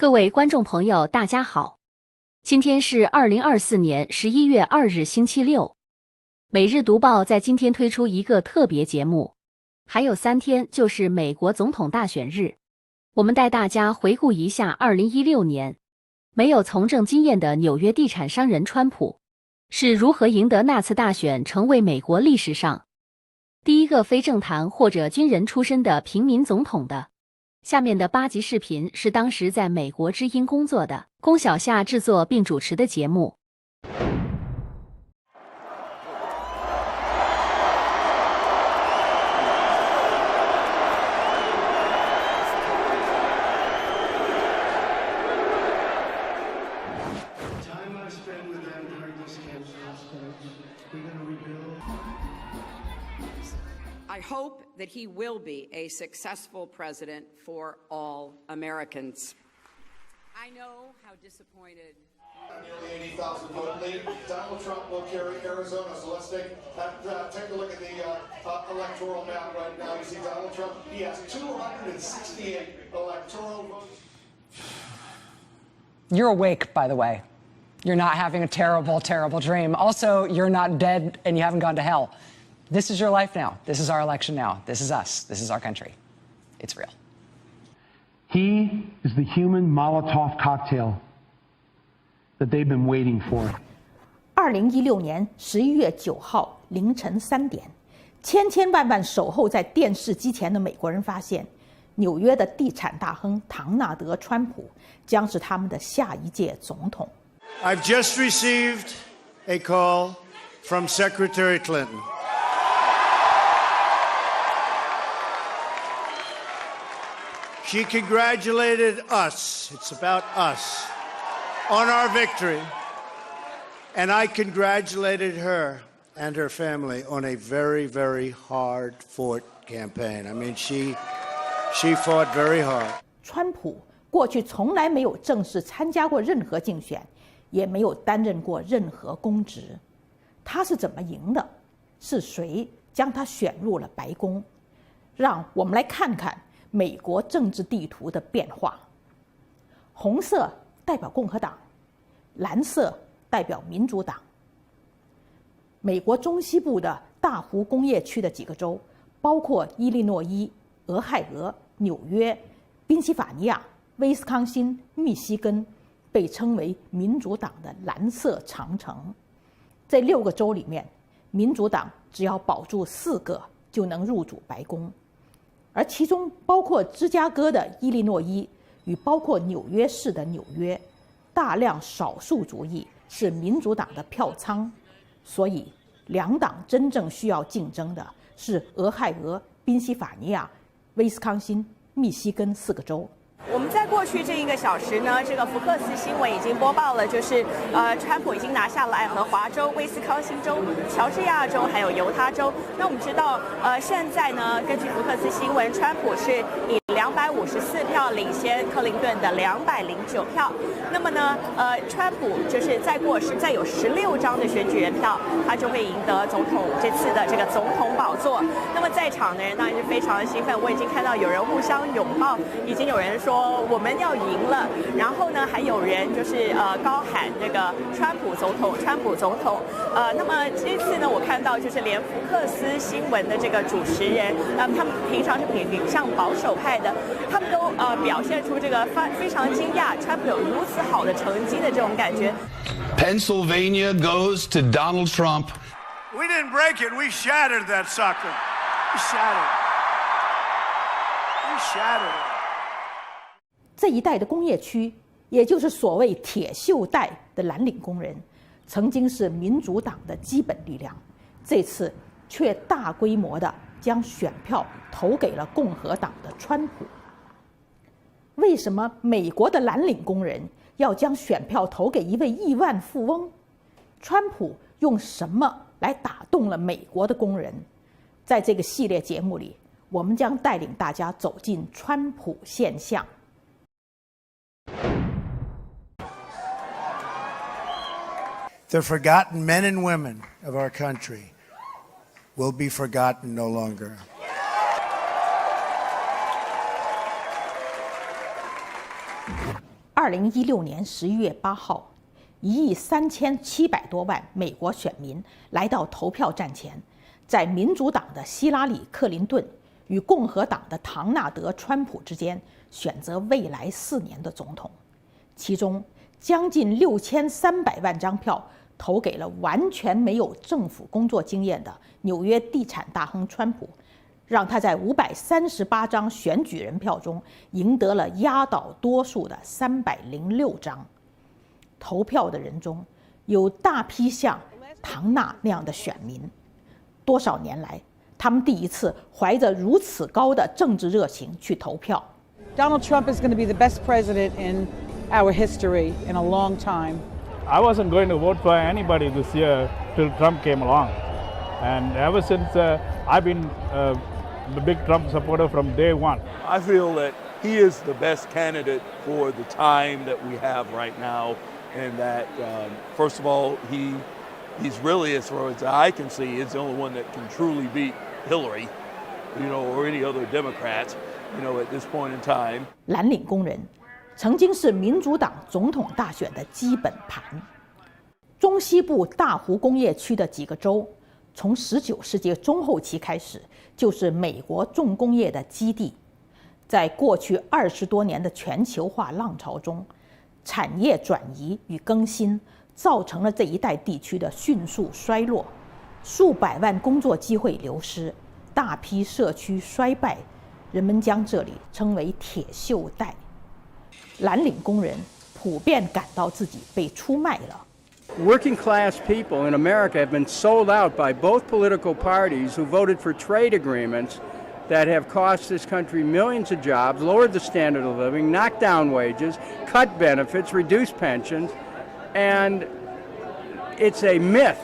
各位观众朋友，大家好，今天是2024年11月2日，星期六。每日读报在今天推出一个特别节目，还有3天就是美国总统大选日。我们带大家回顾一下2016年，没有从政经验的纽约地产商人川普是如何赢得那次大选，成为美国历史上第一个非政坛或者军人出身的平民总统的。下面的8集视频是当时在美国之音工作的龔小夏制作并主持的节目。I hope that he will be a successful president for all Americans. I know how disappointed. Nearly 80,000 vote lead. Donald Trump will carry Arizona. So let's take a look at the electoral map right now. You see Donald Trump. He has 268 electoral votes. You're awake, by the way. You're not having a terrible, terrible dream. Also, you're not dead and you haven't gone to hell. This is your life now. This is our election now. This is us. This is our country. It's real. He is the human Molotov cocktail that they've been waiting for. 2016年11月9号凌晨3点，千千万万守候在电视机前的美国人发现，纽约的地产大亨唐纳德·川普将是他们的下一届总统。I've just received a call from Secretary Clinton. She congratulated us, it's about us, on our victory. And I congratulated her and her family on a very, very hard-fought campaign. I mean, she fought very hard. 川普过去从来没有正式参加过任何竞选，也没有担任过任何公职。他是怎么赢的？是谁将他选入了白宫？让我们来看看美国政治地图的变化。红色代表共和党，蓝色代表民主党。美国中西部的大湖工业区的几个州，包括伊利诺伊、俄亥俄、纽约、宾夕法尼亚、威斯康辛、密西根，被称为民主党的蓝色长城。这6个州里面，民主党只要保住4个就能入主白宫。而其中包括芝加哥的伊利诺伊与包括纽约市的纽约，大量少数族裔是民主党的票仓，所以两党真正需要竞争的是俄亥俄、宾夕法尼亚、威斯康辛、密西根4个州。我们在过去这1个小时呢，这个福克斯新闻已经播报了，就是川普已经拿下了爱荷华州、威斯康星州、乔治亚州还有犹他州。那我们知道，现在呢，根据福克斯新闻，川普是以254票领先克林顿的209票。那么呢，川普就是再有16张的选举人票，他就会赢得总统这次的这个总统宝座。那么在场的人当然是非常的兴奋，我已经看到有人互相拥抱，已经有人说我们要赢了，然后呢，还有人就是高喊那个川普总统，川普总统。那么这次呢，我看到就是连福克斯新闻的这个主持人，他们平常是挺向保守派的，他们都表现出这个非常惊讶，川普有如此好的成绩的这种感觉。Pennsylvania goes to Donald Trump. We didn't break it, we shattered that sucker. We shattered it. 这一带的工业区，也就是所谓铁锈带的蓝领工人，曾经是民主党的基本力量，这次却大规模的将选票投给了共和党的川普。为什么美国的蓝领工人要将选票投给一位亿万富翁？川普用什么来打动了美国的工人？在这个系列节目里，我们将带领大家走进川普现象。The forgotten men and women of our country will be forgotten no longer. 2016年11月8号，1亿3700多万美国选民来到投票站前，在民主党的希拉里·克林顿与共和党的唐纳德·川普之间选择未来4年的总统。其中将近6300万张票投给了完全没有政府工作经验的纽约地产大亨川普，让他在538张选举人票中赢得了压倒多数的306张。投票的人中有大批像唐纳那样的选民，多少年来，他们第一次怀着如此高的政治热情去投票。Donald Trump is going to be the best president in our history in a long time. I wasn't going to vote for anybody this year till Trump came along. And ever since I've been a big Trump supporter from day one. I feel that he is the best candidate for the time that we have right now. And that, first of all, he's really, as far as I can see, is the only one that can truly beat Hillary, or any other Democrats, at this point in time. 蓝领工人曾经是民主党总统大选的基本盘。中西部大湖工业区的几个州，从19世纪中后期开始，就是美国重工业的基地。在过去20多年的全球化浪潮中，产业转移与更新造成了这一带地区的迅速衰落，数百万工作机会流失，大批社区衰败，人们将这里称为铁锈带。蓝领工人普遍感到自己被出卖了。Working class people in America have been sold out by both political parties who voted for trade agreements that have cost this country millions of jobs, lowered the standard of living, knocked down wages, cut benefits, reduced pensions, and it's a myth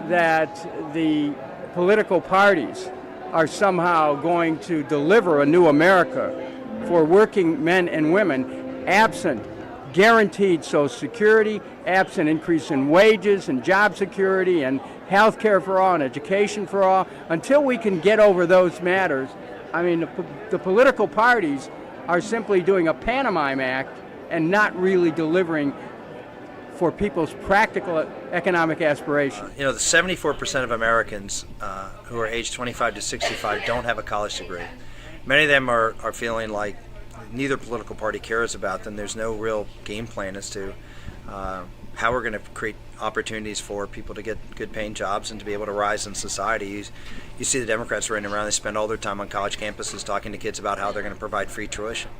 that the political parties are somehow going to deliver a new America for working men and women, absent guaranteed Social Security, absent increase in wages and job security and health care for all and education for all. Until we can get over those matters, I mean, the political parties are simply doing a pantomime act and not really delivering for people's practical economic aspirations. The 74% of Americans who are aged 25 to 65 don't have a college degree. Many of them are feeling like neither political party cares about them. There's no real game plan as to how we're going to create opportunities for people to get good paying jobs and to be able to rise in society. You see the Democrats running around, they spend all their time on college campuses talking to kids about how they're going to provide free tuition.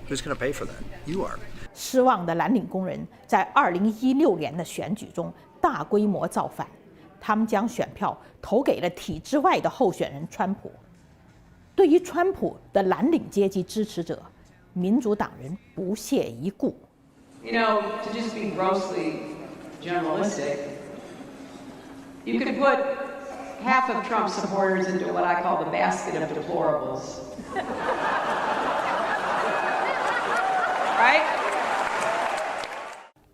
Who's going to pay for that? You are. 失望的蓝领工人在2016年的选举中大规模造反，他们将选票投给了体制外的候选人川普。对于川普的蓝领阶级支持者，民主党人不屑一顾。To just be grossly generalistic, you could put half of Trump's supporters into what I call the basket of deplorables. Right?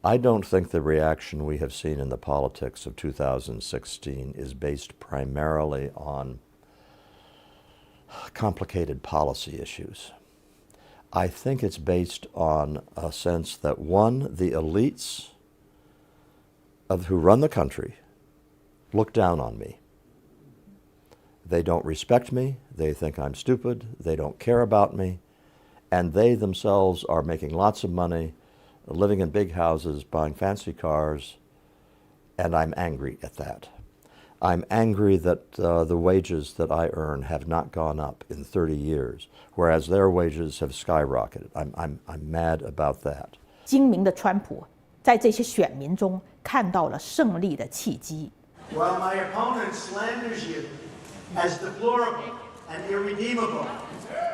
I don't think the reaction we have seen in the politics of 2016 is based primarily on complicated policy issues. I think it's based on a sense that, one, the elites who run the country look down on me. They don't respect me, they think I'm stupid, they don't care about me, and they themselves are making lots of money, living in big houses, buying fancy cars, and I'm angry at that. I'm angry that the wages that I earn have not gone up in 30 years, whereas their wages have skyrocketed. I'm mad about that. 精明的川普在这些选民中看到了胜利的契机。While my opponent slanders you as deplorable and irredeemable,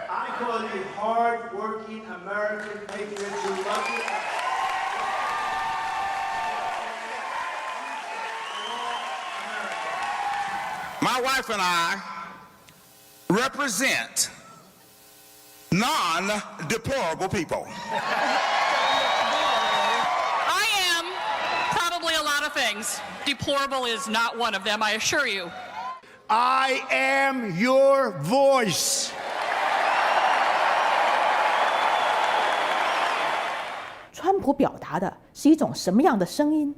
I call you hard-working American patriots who love you. My wife and I represent non-deplorable people. I am probably a lot of things. Deplorable is not one of them, I assure you. I am your voice. 普表达的是一种什么样的声音？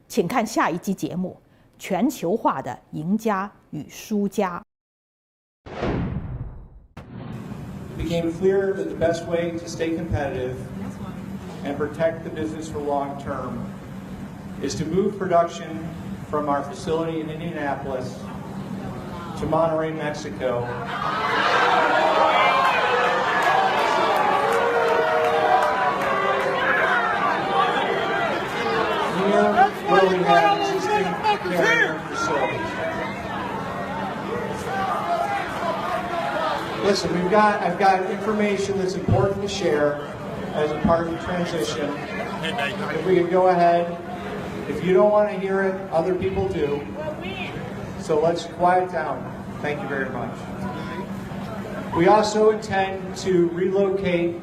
请看下一集节目《全球化的赢家与输家》。It became clear that the best way to stay competitive and protect the business for long term is to move production from our facility in Indianapolis to Monterrey, Mexico. Near where we have existing carrier facilities. Listen, I've got information that's important to share as a part of the transition. If we could go ahead, if you don't want to hear it, other people do. So let's quiet down. Thank you very much. We also intend to relocate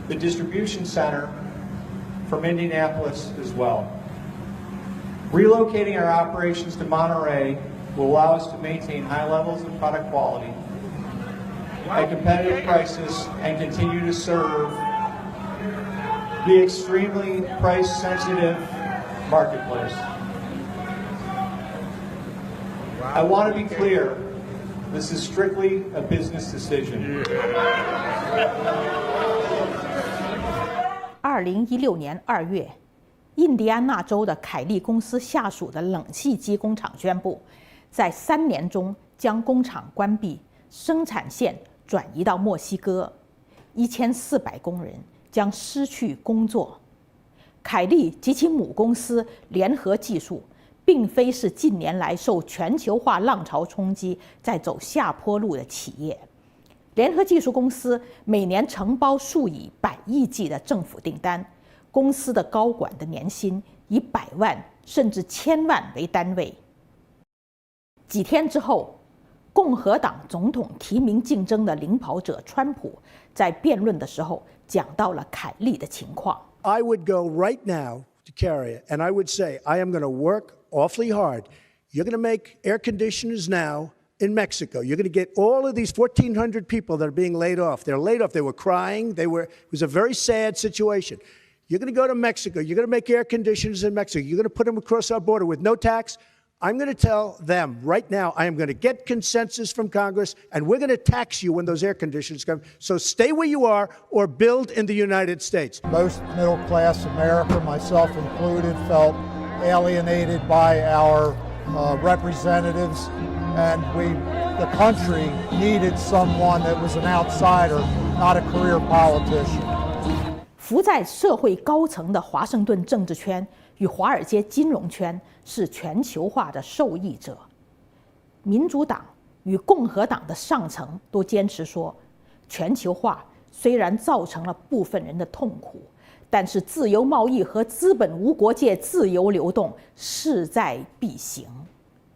the distribution center from Indianapolis as well. Relocating our operations to Monterrey will allow us to maintain high levels of product quality at competitive prices and continue to serve the extremely price-sensitive marketplace. I want to be clear, this is strictly a business decision. 2016年2月，印第安纳州的凯利公司下属的冷气机工厂宣布，在3年中将工厂关闭，生产线转移到墨西哥，1400工人将失去工作。凯利及其母公司联合技术，并非是近年来受全球化浪潮冲击在走下坡路的企业。联合技术公司每年承包数以百亿计的政府订单，公司的高管的年薪以100万甚至1000万为单位。几天之后，共和党总统提名竞争的领跑者川普在辩论的时候讲到了凯利的情况。I would go right now to Carrier and I would say, I am going to work awfully hard. You're going to make air conditioners now in Mexico. You're going to get all of these 1,400 people that are being laid off. They're laid off. They were crying. It was a very sad situation. You're going to go to Mexico. You're going to make air conditioners in Mexico. You're going to put them across our border with no tax. I'm going to tell them right now, I am going to get consensus from Congress, and we're going to tax you when those air conditioners come. So stay where you are or build in the United States. Most middle-class America, myself included, felt alienated by our representatives, and the country needed someone that was an outsider, not a career politician. 浮在社会高层的华盛顿政治圈与华尔街金融圈是全球化的受益者。民主党与共和党的上层都坚持说，全球化虽然造成了部分人的痛苦，但是自由贸易和资本无国界自由流动势在必行。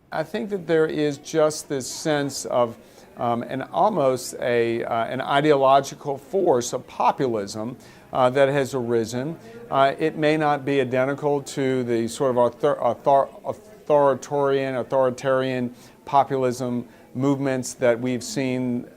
I think that there is just this sense of an almost an ideological force of populism that has arisen. It may not be identical to the sort of authoritarian populism movements that we've seen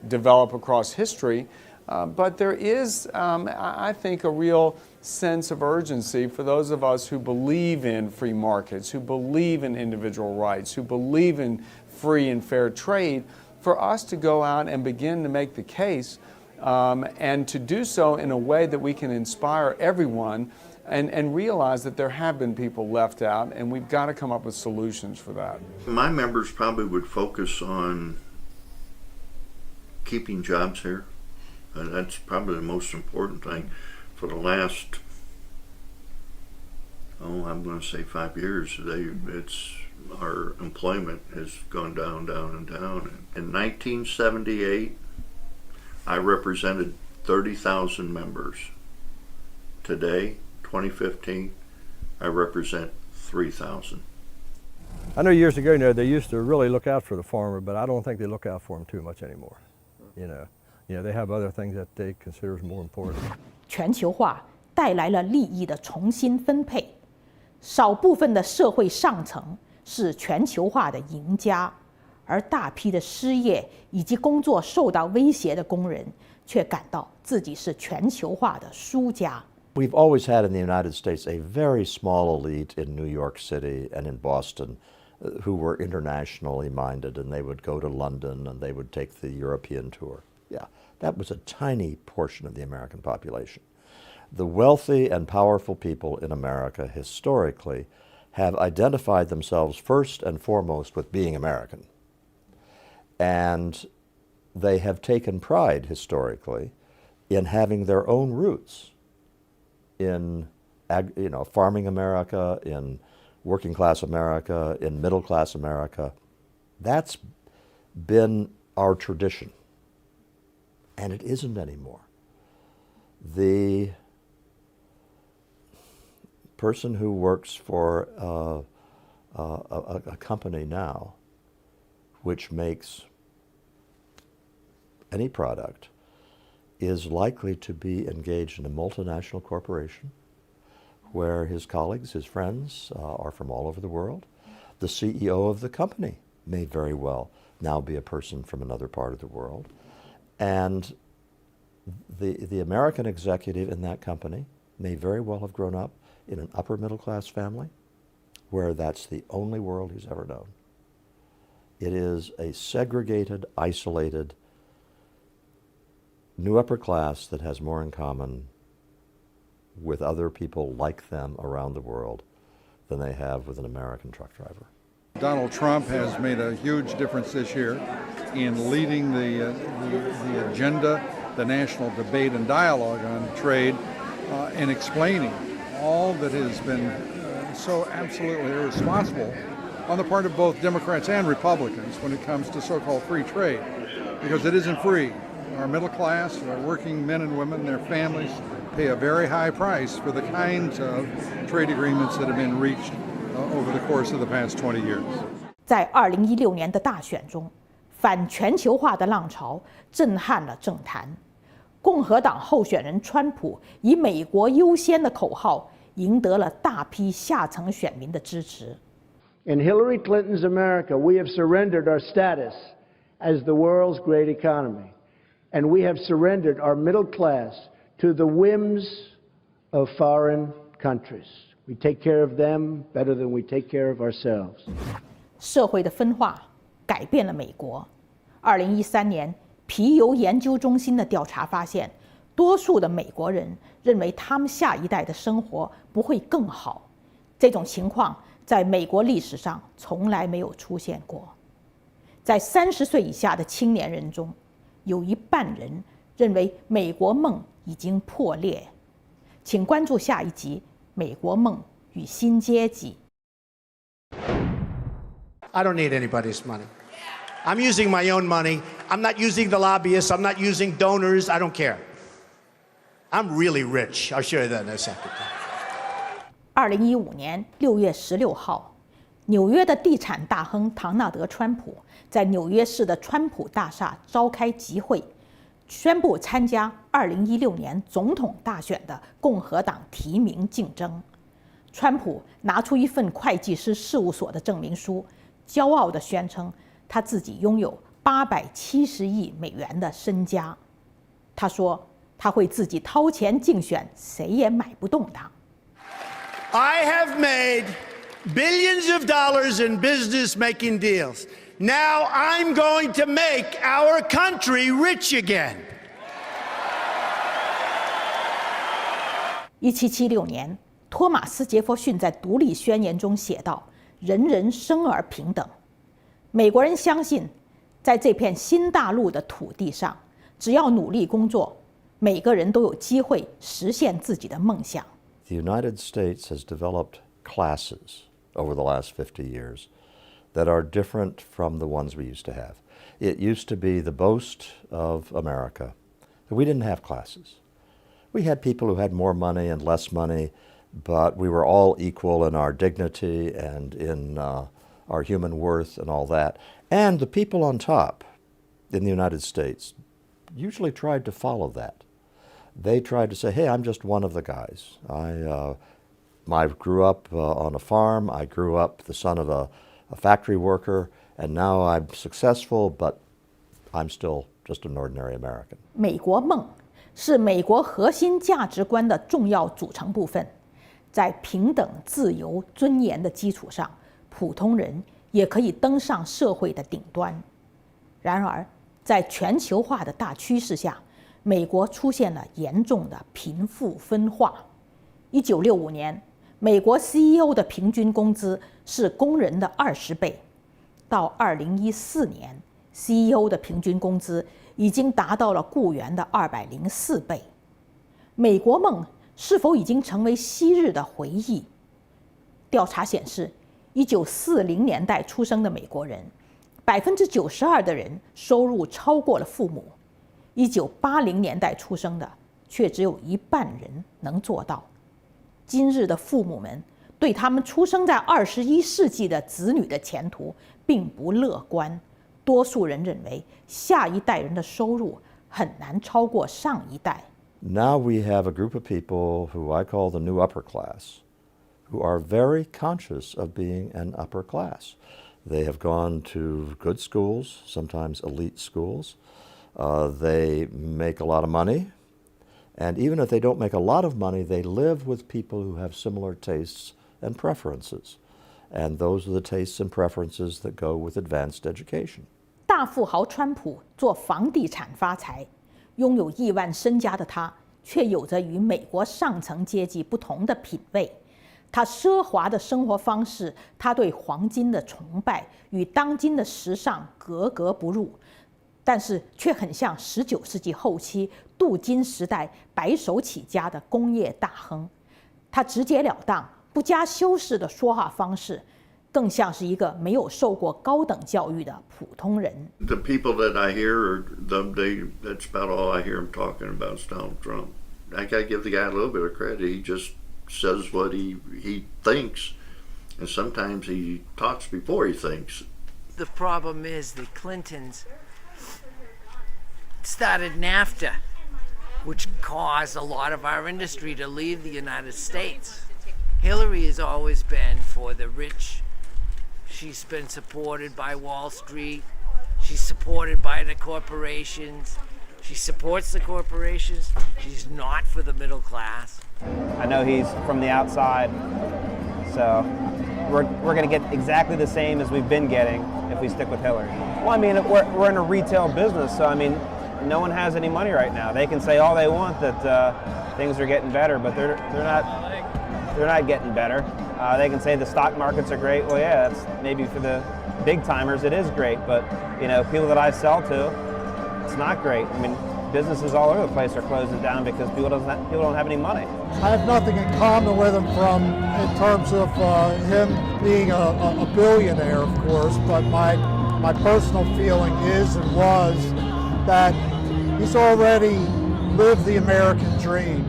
develop across history, but there is, I think, a real sense of urgency for those of us who believe in free markets, who believe in individual rights, who believe in free and fair trade, for us to go out and begin to make the case and to do so in a way that we can inspire everyone and realize that there have been people left out, and we've got to come up with solutions for that. My members probably would focus on keeping jobs here. That's probably the most important thing. For the last, I'm going to say 5 years, our employment has gone down, down, and down. In 1978, I represented 30,000 members. Today, 2015, I represent 3,000. I know years ago, they used to really look out for the farmer, but I don't think they look out for him too much anymore. They have other things that they consider as more important. 全球化带来了利益的重新分配，少部分的社会上层是全球化的赢家，而大批的失业以及工作受到威胁的工人却感到自己是全球化的输家。We've always had in the United States a very small elite in New York City and in Boston who were internationally minded, and they would go to London and they would take the European tour. Yeah, that was a tiny portion of the American population. The wealthy and powerful people in America historically have identified themselves first and foremost with being American. And they have taken pride historically in having their own roots in farming America, in working class America, in middle class America. That's been our tradition, and it isn't anymore. The person who works for a company now which makes any product is likely to be engaged in a multinational corporation where his colleagues, his friends, are from all over the world. The CEO of the company may very well now be a person from another part of the world. And the American executive in that company may very well have grown up in an upper middle class family where that's the only world he's ever known. It is a segregated, isolated, new upper class that has more in common with other people like them around the world than they have with an American truck driver. Donald Trump has made a huge difference this year in leading the agenda, the national debate and dialogue on trade, and explaining all that has been so absolutely irresponsible on the part of both Democrats and Republicans when it comes to so-called free trade, because it isn't free. Our middle class, our working men and women, their families pay a very high price for the kinds of trade agreements that have been reached over the course of the past 20 years. 在2016年的大选中，反全球化的浪潮震撼了政坛。共和党候选人川普以“美国优先”的口号赢得了大批下层选民的支持。In Hillary Clinton's America, we have surrendered our status as the world's great economy, and we have surrendered our middle class to the whims of foreign countries. We take care of them better than we take care of ourselves. 社会的分化改变了美国。2013年，皮尤研究中心的调查发现，多数的美国人认为他们下一代的生活不会更好。这种情况在美国历史上从来没有出现过。在30岁以下的青年人中，有一半人认为美国梦已经破裂。请关注下一集《美国梦与新阶级》。I don't need anybody's money. I'm using my own money. I'm not using the lobbyists. I'm not using donors. I don't care. I'm really rich. I'll show you that in a second. 2015年6月16号，纽约的地产大亨唐纳德·川普在纽约市的川普大厦召开集会，宣布参加2016年总统大选的共和党提名竞争。川普拿出一份会计师事务所的证明书，骄傲地宣称他自己拥有870亿美元的身家。他说他会自己掏钱竞选，谁也买不动他。I have made billions of dollars in business making deals. Now I'm going to make our country rich again. 1776年，托马斯·杰弗逊在独立宣言中写道：“人人生而平等。”美国人相信，在这片新大陆的土地上，只要努力工作，每个人都有机会实现自己的梦想。The United States has developed classes over the last 50 years that are different from the ones we used to have. It used to be the boast of America that we didn't have classes. We had people who had more money and less money, but we were all equal in our dignity and in our human worth and all that. And the people on top in the United States usually tried to follow that. They tried to say, hey, I'm just one of the guys. I grew up on a farm. I grew up the son of a factory worker, and now I'm successful, but I'm still just an ordinary American. 美国梦是美国核心价值观的重要组成部分。在平等、自由、尊严的基础上，普通人也可以登上社会的顶端。然而，在全球化的大趋势下，美国出现了严重的贫富分化。1965年，美国 CEO 的平均工资是工人的20倍，到2014年 ，CEO 的平均工资已经达到了雇员的204倍。美国梦是否已经成为昔日的回忆？调查显示，1940年代出生的美国人，92%的人收入超过了父母；1980年代出生的却只有1半人能做到。今日的父母们对他们出生在21世纪的子女的前途并不乐观，多数人认为下一代人的收入很难超过上一代。Now we have a group of people who I call the new upper class, who are very conscious of being an upper class. They have gone to good schools, sometimes elite schools. They make a lot of money. And even if they don't make a lot of money, they live with people who have similar tastes and preferences. And those are the tastes and preferences that go with advanced education. 大富豪川普做房地产发财，拥有亿万身家的他，却有着与美国上层阶级不同的品味。他奢华的生活方式，他对黄金的崇拜，与当今的时尚格格不入。但是却很像19世纪后期镀金时代白手起家的工业大亨。他直截了当、不加修饰的说话方式，更像是一个没有受过高等教育的普通人。The people that I hear, that's about all I hear them talking about is Donald Trump. I got to give the guy a little bit of credit. He just says what he thinks, and sometimes he talks before he thinks. The problem is the Clintons started NAFTA, which caused a lot of our industry to leave the United States. Hillary has always been for the rich. She's been supported by Wall Street. She's supported by the corporations. She supports the corporations. She's not for the middle class. I know he's from the outside, so we're going to get exactly the same as we've been getting if we stick with Hillary. Well, I mean, we're in a retail business, so I mean, no one has any money right now. They can say all they want that things are getting better, but they're not getting better. They can say the stock markets are great. Well, yeah, that's maybe for the big timers it is great, but you know, people that I sell to, it's not great. I mean, businesses all over the place are closing down because people don't have any money. I have nothing in common with him in terms of him being a billionaire, of course, but my personal feeling is and was that he's already lived the American dream.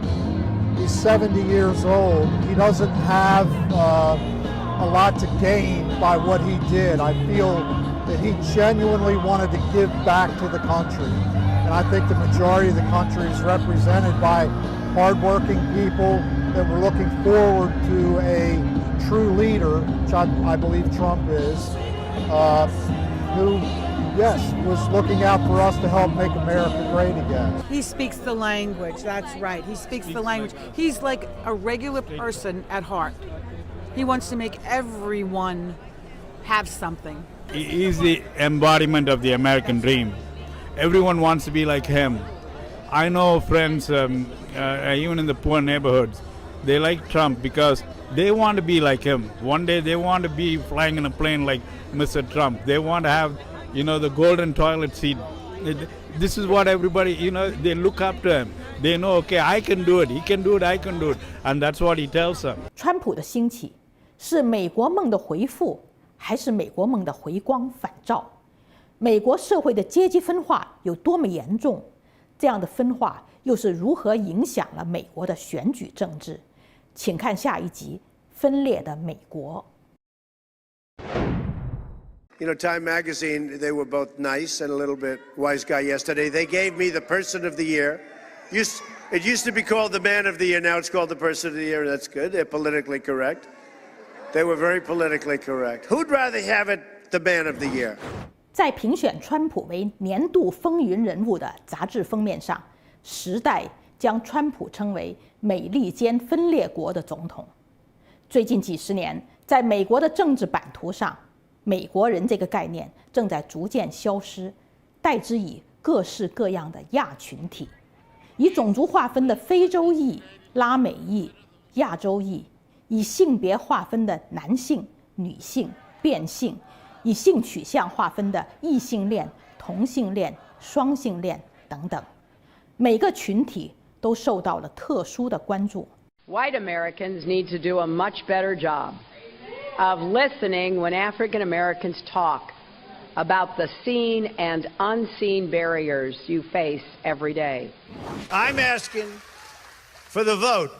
He's 70 years old. He doesn't have a lot to gain by what he did. I feel that he genuinely wanted to give back to the country. And I think the majority of the country is represented by hardworking people that were looking forward to a true leader, which I believe Trump is, who, yes, was looking out for us to help make America great again. He speaks the language, that's right. He speaks the language. He's like a regular person at heart. He wants to make everyone have something. He's the embodiment of the American dream. Everyone wants to be like him. I know friends, even in the poor neighborhoods, they like Trump because they want to be like him. One day they want to be flying in a plane like Mr. Trump. They want to have, you know, the golden toilet seat. This is what everybody, you know, they look up to him. They know, okay, I can do it. He can do it. I can do it. And that's what he tells them. 川普的兴起是美国梦的回复，还是美国梦的回光返照？美国社会的阶级分化有多么严重？这样的分化又是如何影响了美国的选举政治？请看下一集《分裂的美国》。You know, Time Magazine, they were both nice and a little bit wise guy yesterday. They gave me the Person of the Year. It used to be called the Man of the Year. Now it's called the Person of the Year. That's good. They're politically correct. They were very politically correct. Who'd rather have it the Man of the Year? 在评选川普为年度风云人物的杂志封面上，《时代》将川普称为美利坚分裂国的总统。最近几十年，在美国的政治版图上，美国人这个概念正在逐渐消失，代之以各式各样的亚群体，以种族划分的非洲裔、拉美裔、亚洲裔，以性别划分的男性、女性、变性，以性取向划分的异性恋、同性恋、双性恋等等，每个群体都受到了特殊的关注。White Americans need to do a much better job of listening when African Americans talk about the seen and unseen barriers you face every day. I'm asking for the vote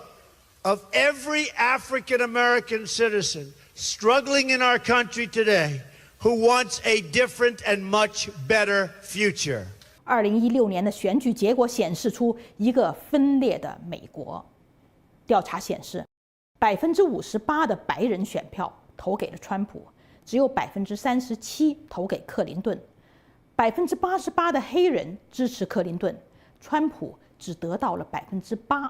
of every African American citizen struggling in our country today who wants a different and much better future. 2016年的选举结果显示出一个分裂的美国。调查显示，58%的白人选票投给了川普，只有37%投给克林顿；88%的黑人支持克林顿，川普只得到了8%。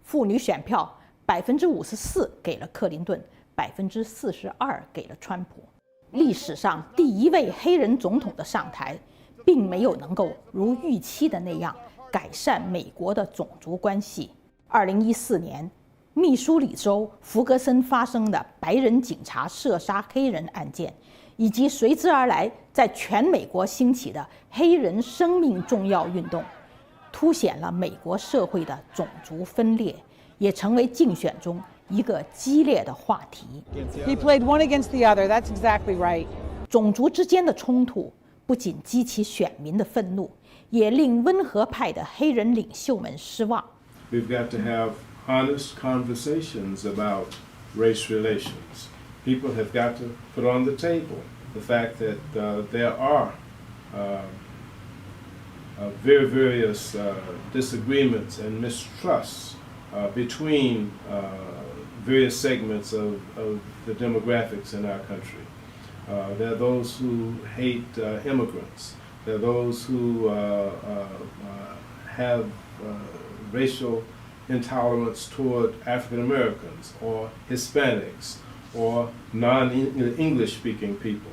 妇女选票54%给了克林顿，42%给了川普。历史上第一位黑人总统的上台，并没有能够如预期的那样改善美国的种族关系。2014年，密苏里州弗格森发生的白人警察射杀黑人案件，以及随之而来在全美国兴起的黑人生命重要运动，凸显了美国社会的种族分裂，也成为竞选中一个激烈的话题。He played one against the other. That's exactly right. 种族之间的冲突不仅激起选民的愤怒，也令温和派的黑人领袖们失望。We've got to have honest conversations about race relations. People have got to put on the table the fact that there are various disagreements and mistrusts between various segments of the demographics in our country. There are those who hate immigrants. There are those who have racial intolerance toward African Americans or Hispanics or non-English speaking people.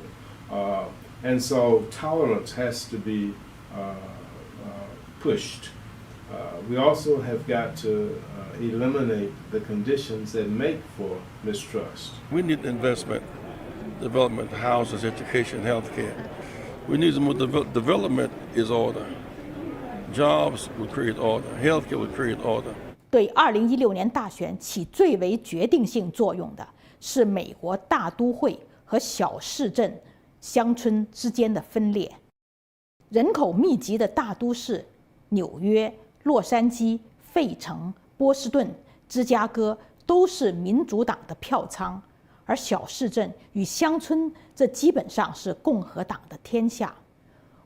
And so tolerance has to be pushed. We also have got to eliminate the conditions that make for mistrust. We need investment, development, houses, education, healthcare. We need more development is order. Jobs will create order. Healthcare will create order. 对2016年大选起最为决定性作用的是美国大都会和小市镇、乡村之间的分裂。人口密集的大都市纽约、洛杉矶、费城、波士顿、芝加哥都是民主党的票仓，而小市镇与乡村这基本上是共和党的天下。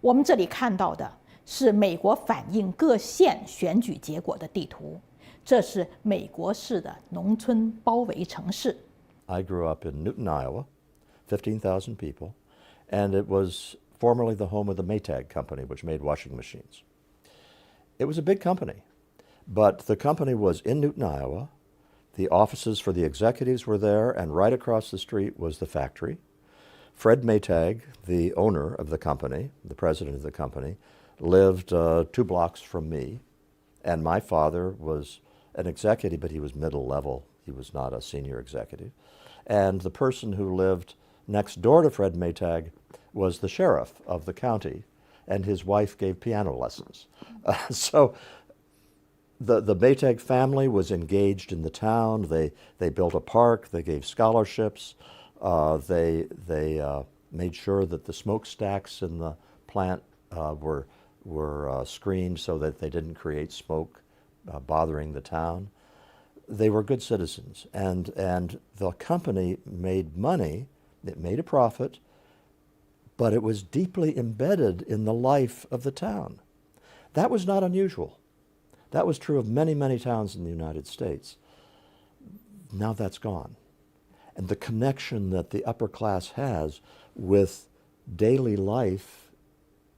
我们这里看到的是美国反映各县选举结果的地图，这是美国式的农村包围城市。I grew up in Newton, Iowa, 15,000 people, and it was formerly the home of the Maytag Company, which made washing machines. It was a big company, but the company was in Newton, Iowa. The offices for the executives were there, and right across the street was the factory. Fred Maytag, the owner of the company, the president of the company, lived 2 blocks from me, and my father was an executive, but he was middle level. He was not a senior executive. And the person who lived next door to Fred Maytag was the sheriff of the county, and his wife gave piano lessons. So the Maytag family was engaged in the town. They built a park. They gave scholarships. They made sure that the smokestacks in the plant were screened so that they didn't create smoke bothering the town. They were good citizens, and the company made money. It made a profit, but it was deeply embedded in the life of the town. That was not unusual. That was true of many, many towns in the United States. Now that's gone. And the connection that the upper class has with daily life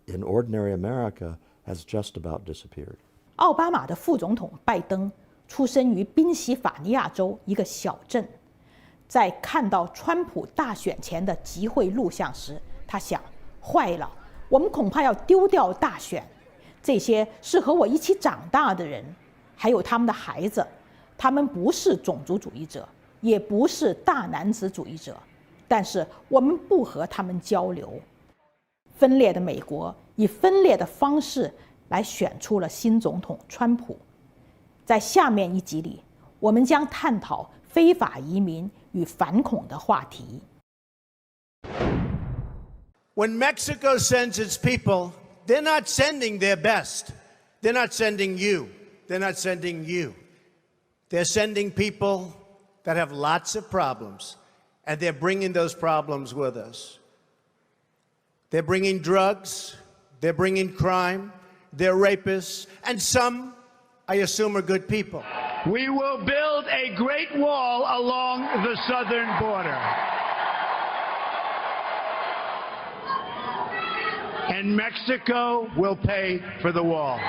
in ordinary America has just about disappeared. 奥巴马的副总统拜登出生于宾夕法尼亚州一个小镇，在看到川普大选前的集会录像时，他想：坏了，我们恐怕要丢掉大选。这些是和我一起长大的人，还有他们的孩子，他们不是种族主义者，也不是大男子主义者，但是我们不和他们交流。分裂的美国以分裂的方式来选出了新总统川普。在下面一集里，我们将探讨非法移民与反恐的话题。When Mexico sends its people, they're not sending their best. They're not sending you. They're not sending you. They're sending people that have lots of problems, and they're bringing those problems with us. They're bringing drugs, they're bringing crime, they're rapists, and some, I assume, are good people. We will build a great wall along the southern border. And Mexico will pay for the wall.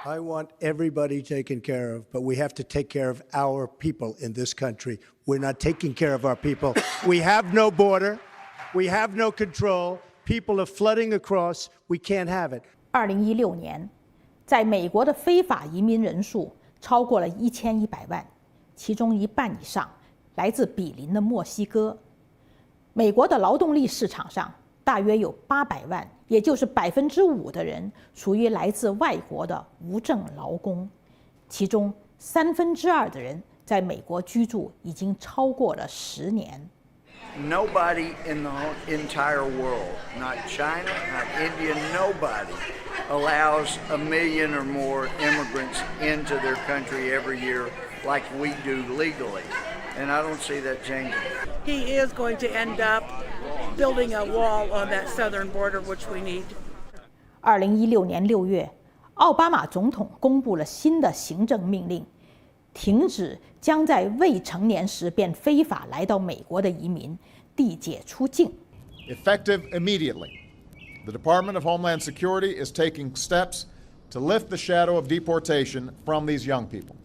I want everybody taken care of, but we have to take care of our people in this country. We're not taking care of our people. We have no border. We have no control. People are flooding across. We can't have it. 2016年，在美国的非法移民人数超过了1100万，其中一半以上来自毗邻的墨西哥。美国的劳动力市场上大约有800万，也就是5%的人属于来自外国的无证劳工，其中2/3的人在美国居住已经超过了10年。Nobody in the entire world, not China, not India, nobody allows 1 million or more immigrants into their country every year like we do legally. And I don't see that changing. He is going to end up building a wall on that southern border, which we need. 2016年6月，奥巴马总统公布了新的行政命令，停止将在未成年时便非法来到美国的移民递解出境。Effective immediately, the Department of Homeland Security is taking steps to lift the shadow of deportation from these young people.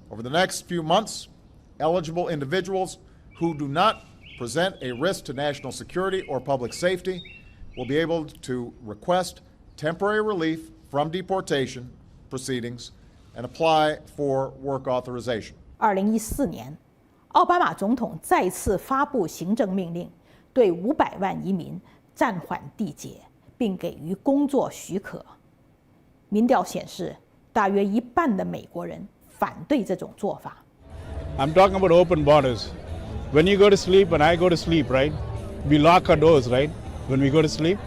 Over the next few months, eligible individuals who do not present a risk to national security or public safety will be able to request temporary relief from deportation proceedings and apply for work authorization. 2014年，奥巴马总统再次发布行政命令，对500万移民暂缓递解，并给予工作许可。民调显示，大约一半的美国人反对这种做法。I'm talking about open borders. When you go to sleep and I go to sleep, right? We lock our doors, right? When we go to sleep.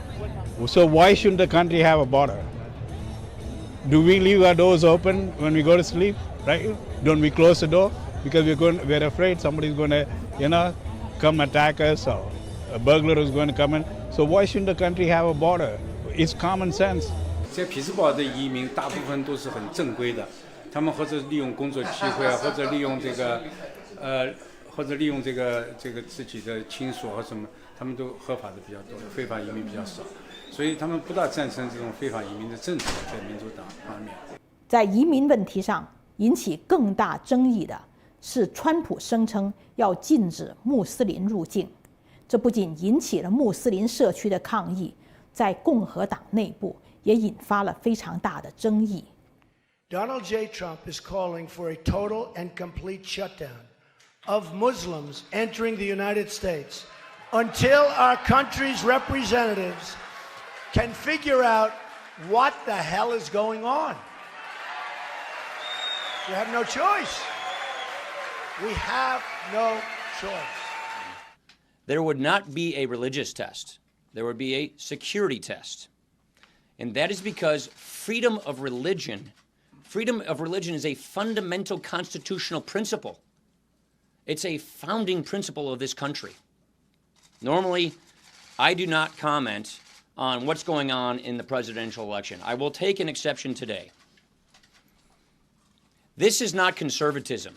So why shouldn't the country have a border? Do we leave our doors open when we go to sleep, right? Don't we close the door because we're afraid somebody's going to, come attack us, or a burglar is going to come in. So why shouldn't the country have a border? It's common sense. 在匹兹堡的移民大部分都是很正规的，他们或者利用工作机会啊，或者利用这个自己的亲属或什么，他们都合法的比较多，非法移民比较少，所以他们不大赞成这种非法移民的政策，在民主党方面。在移民问题上引起更大争议的是，川普声称要禁止穆斯林入境，这不仅引起了穆斯林社区的抗议，在共和党内部也引发了非常大的争议。Donald J. Trump is calling for a total and complete shutdown of Muslims entering the United States until our country's representatives can figure out what the hell is going on. We have no choice. We have no choice. There would not be a religious test. There would be a security test. And that is because freedom of religion is a fundamental constitutional principle. It's a founding principle of this country. Normally, I do not comment on what's going on in the presidential election. I will take an exception today. This is not conservatism.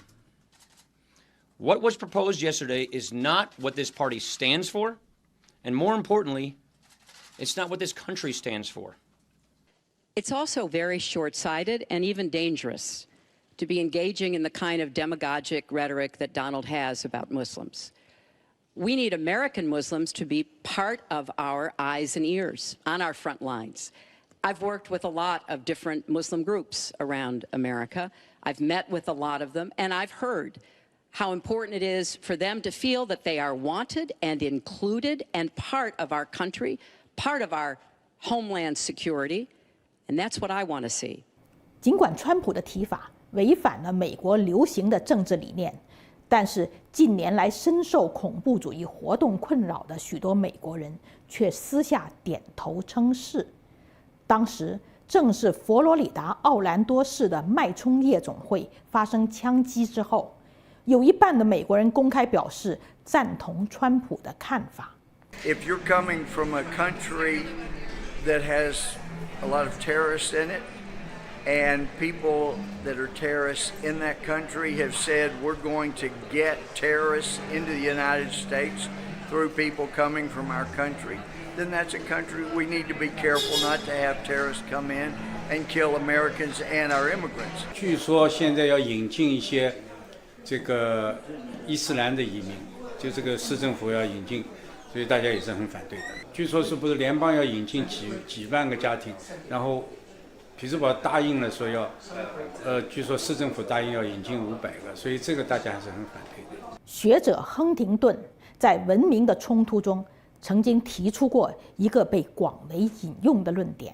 What was proposed yesterday is not what this party stands for, and more importantly, it's not what this country stands for. It's also very short-sighted and even dangerous to be engaging in the kind of demagogic rhetoric that Donald has about Muslims. We need American Muslims to be part of our eyes and ears on our front lines. I've worked with a lot of different Muslim groups around America. I've met with a lot of them, and I've heard how important it is for them to feel that they are wanted and included and part of our country, part of our homeland security, and that's what I want to see. 尽管川普的提法违反了美国流行的政治理念，但是近年来深受恐怖主义活动困扰的许多美国人却私下点头称是。当时正是佛罗里达奥兰多市的脉冲夜总会发生枪击之后，有一半的美国人公开表示赞同川普的看法。If you're coming from a country that has a lot of terrorists in it, and people that are terrorists in that country have said we're going to get terrorists into the United States through people coming from our country, then that's a country we need to be careful not to have terrorists come in and kill Americans and our immigrants. 据说现在要引进一些这个伊斯兰的移民，就这个市政府要引进，所以大家也是很反对的。据说是不是联邦要引进几万个家庭，然后匹兹堡答应了说要，据说市政府答应要引进500个，所以这个大家还是很反对的。学者亨廷顿在《文明的冲突》中曾经提出过一个被广为引用的论点，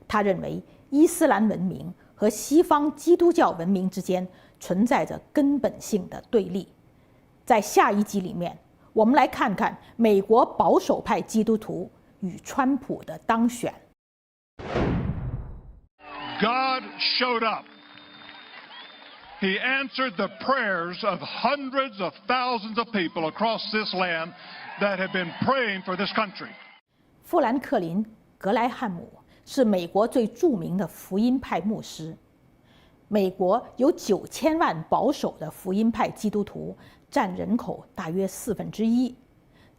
他认为伊斯兰文明和西方基督教文明之间存在着根本性的对立。在下一集里面，我们来看看美国保守派基督徒与川普的当选。God showed up. He answered the prayers of hundreds of thousands of people across this land that have been praying for this country. 富兰克林·格莱汉姆是美国最著名的福音派牧师。美国有9000万保守的福音派基督徒，占人口大约1/4。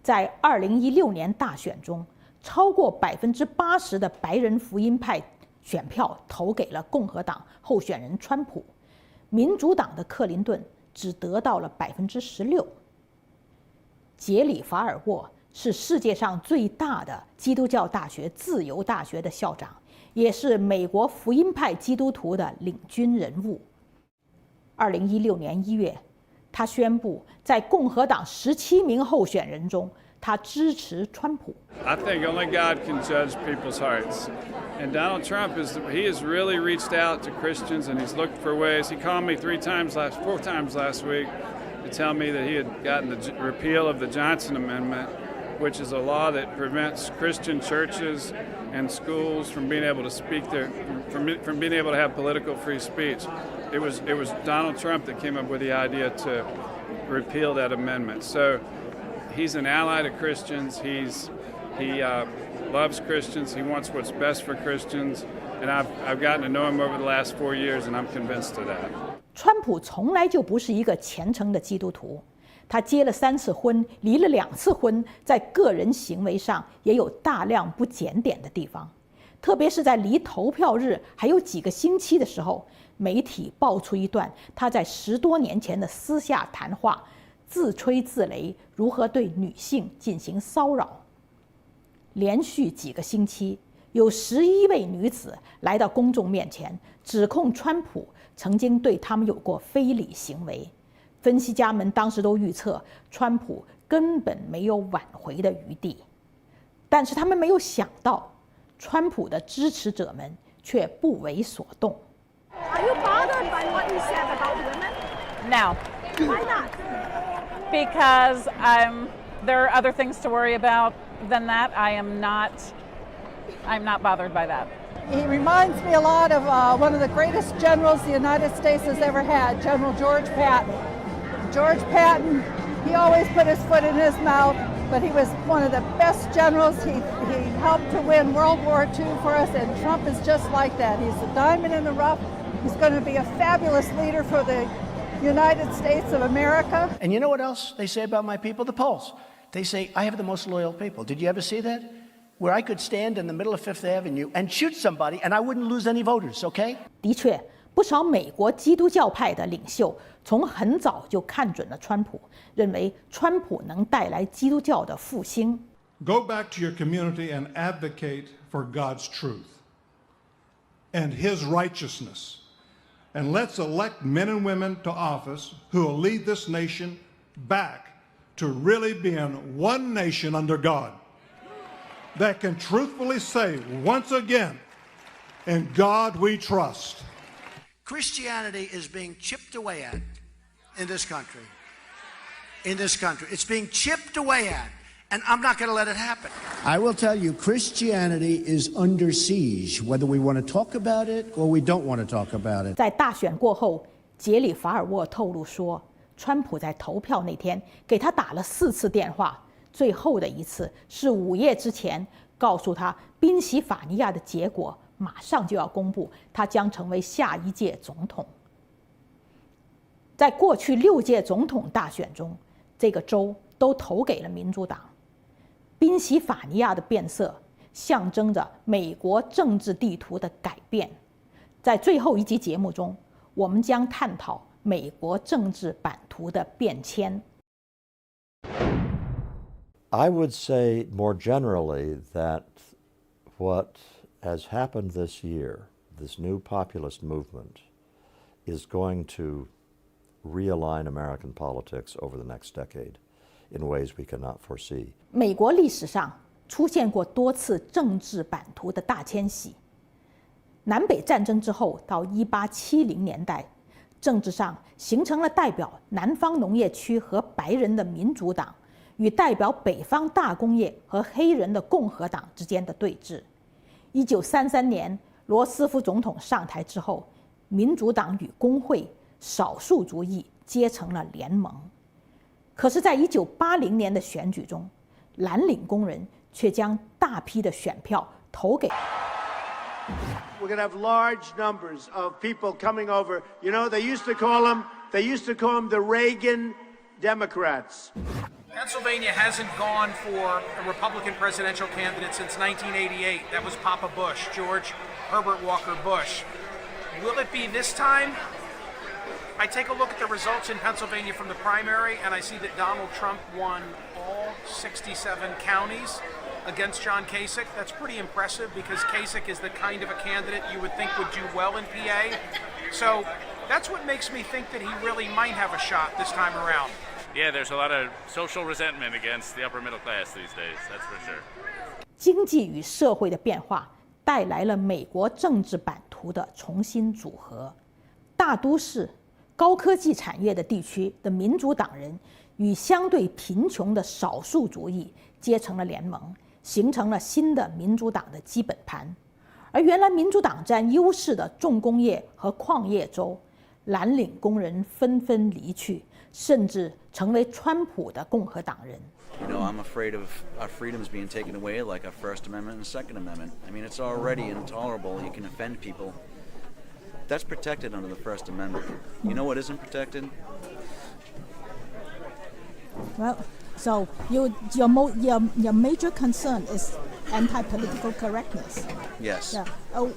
在2016年大选中，超过80%的白人福音派选票投给了共和党候选人川普，民主党的克林顿只得到了16%。杰里·法尔沃是世界上最大的基督教大学自由大学的校长，也是美国福音派基督徒的领军人物。2016年1月，他宣布在共和党17名候选人中，他支持川普。I think only God can judge people's hearts. And Donald Trump he has really reached out to Christians and he's looked for ways. He called me 4 times last week to tell me that he had gotten the repeal of the Johnson Amendment, which is a law that prevents Christian churches and schools from being able to speak from being able to have political free speech. It was Donald Trump that came up with the idea to repeal that amendment. So he's an ally to Christians. He loves Christians. He wants what's best for Christians. And I've gotten to know him over the last 4 years, and I'm convinced of that. 川普从来就不是一个虔诚的基督徒，他结了3次婚，离了2次婚，在个人行为上也有大量不检点的地方。特别是在离投票日还有几个星期的时候，媒体爆出一段他在10多年前的私下谈话，自吹自擂如何对女性进行骚扰。连续几个星期，有11位女子来到公众面前，指控川普曾经对他们有过非礼行为。分析家们当时都预测，川普根本没有挽回的余地。但是他们没有想到，川普的支持者们却不为所动。Are you bothered by what he said about women? No. Why not? Because there are other things to worry about than that. I'm not bothered by that. He reminds me a lot of one of the greatest generals the United States has ever had, General George Patton. George Patton, he always put his foot in his mouth, but he was one of the best generals. He helped to win World War II for us, and Trump is just like that. He's a diamond in the rough. He's going to be a fabulous leader for the United States of America. And you know what else they say about my people? The polls. They say, I have the most loyal people. Did you ever see that? where I could stand in the middle of Fifth Avenue and shoot somebody and I wouldn't lose any voters, okay? 的确，不少美国基督教派的领袖从很早就看准了川普，认为川普能带来基督教的复兴。Go back to your community and advocate for God's truth and His righteousness. And let's elect men and women to office who will lead this nation back to really being one nation under God that can truthfully say once again, in God we trust. Christianity is being chipped away at in this country. In this country. It's being chipped away at. And I'm not going to let it happen. I will tell you, Christianity is under siege, whether we want to talk about it or we don't want to talk about it. 在大选过后，杰里·法尔沃透露说，川普在投票那天给他打了4次电话，最后的一次是午夜之前告诉他，宾夕法尼亚的结果马上就要公布，他将成为下一届总统。在过去6届总统大选中，这个州都投给了民主党。宾夕法尼亚的变色象征着美国政治地图的改变。在最后一集节目中，我们将探讨美国政治版图的变迁。I would say more generally that what has happened this year, this new populist movement, is going to realign American politics over the next decade in ways we cannot foresee. 美国历史上出现过多次政治版图的大迁徙。南北战争之后到1870年代，政治上形成了代表南方农业区和白人的民主党与代表北方大工业和黑人的共和党之间的对峙。1933年罗斯福总统上台之后，民主党与工会、少数族裔结成了联盟。可是在1980年的选举中，蓝领工人却将大批的选票投给。We're going to have large numbers of people coming over. You know, they used to call them the Reagan Democrats. Pennsylvania hasn't gone for a Republican presidential candidate since 1988. That was Papa Bush, George Herbert Walker Bush. Will it be this time? I take a look at the results in Pennsylvania from the primary, and I see that Donald Trump won all 67 counties against John Kasich. That's pretty impressive because Kasich is the kind of a candidate you would think would do well in PA. So that's what makes me think that he really might have a shot this time around. Yeah, there's a lot of social resentment against the upper middle class these days, that's for sure. 经济与社会的变化带来了美国政治版图的重新组合。大都市、高科技产业的地区的民主党人与相对贫穷的少数族裔结成了联盟，形成了新的民主党的基本盘。而原来民主党占优势的重工业和矿业州，蓝领工人纷纷离去，甚至成为川普的共和党人。You know, I'm afraid of our freedoms being taken away, like our First Amendment and Second Amendment. I mean, it's already intolerable. You can offend people. That's protected under the First Amendment. You know what isn't protected? Well, so your major concern is anti-political correctness. Yes. Yeah. Oh,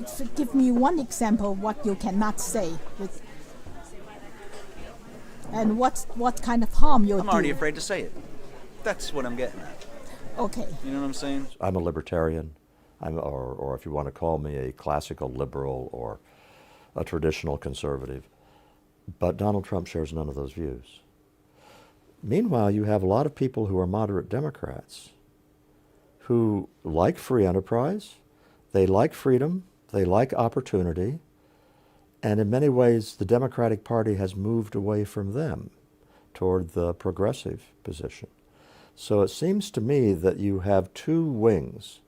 so give me one example of what you cannot say, and what kind of harm you'll do. I'm already afraid to say it. That's what I'm getting at. Okay. You know what I'm saying? I'm a libertarian, or if you want to call me a classical liberal or a traditional conservative, but Donald Trump shares none of those views. Meanwhile, you have a lot of people who are moderate Democrats who like free enterprise, they like freedom, they like opportunity, and in many ways the Democratic Party has moved away from them toward the progressive position. So it seems to me that you have two wings.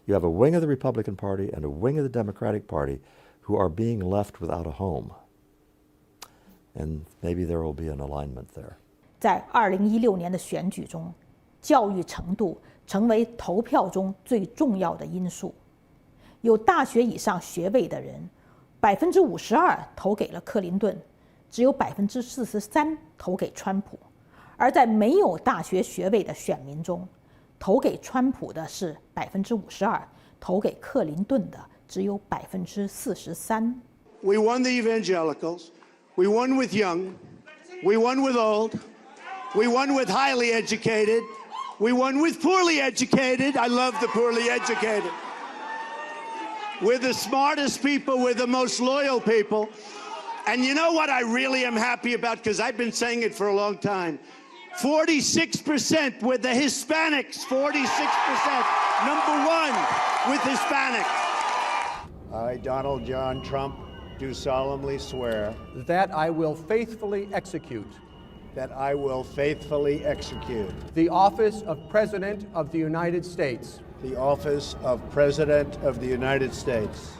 You have a wing of the Republican Party and a wing of the Democratic Party who are being left without a home. And maybe there will be an alignment there. 在2016年的选举中，教育程度成为投票中最重要的因素。有大学以上学位的人，52%投给了克林顿，只有43%投给川普。而在没有大学学位的选民中投给川普的是52%，投给克林顿的只有43%。We won the evangelicals. We won with young. We won with old. We won with highly educated. We won with poorly educated. I love the poorly educated. We're the smartest people. We're the most loyal people. And you know what I really am happy about? Because I've been saying it for a long time. 46% with the Hispanics. 46%. Number one with Hispanics. I, Donald John Trump, do solemnly swear that I will faithfully execute that I will faithfully execute the office of President of the United States. The office of President of the United States.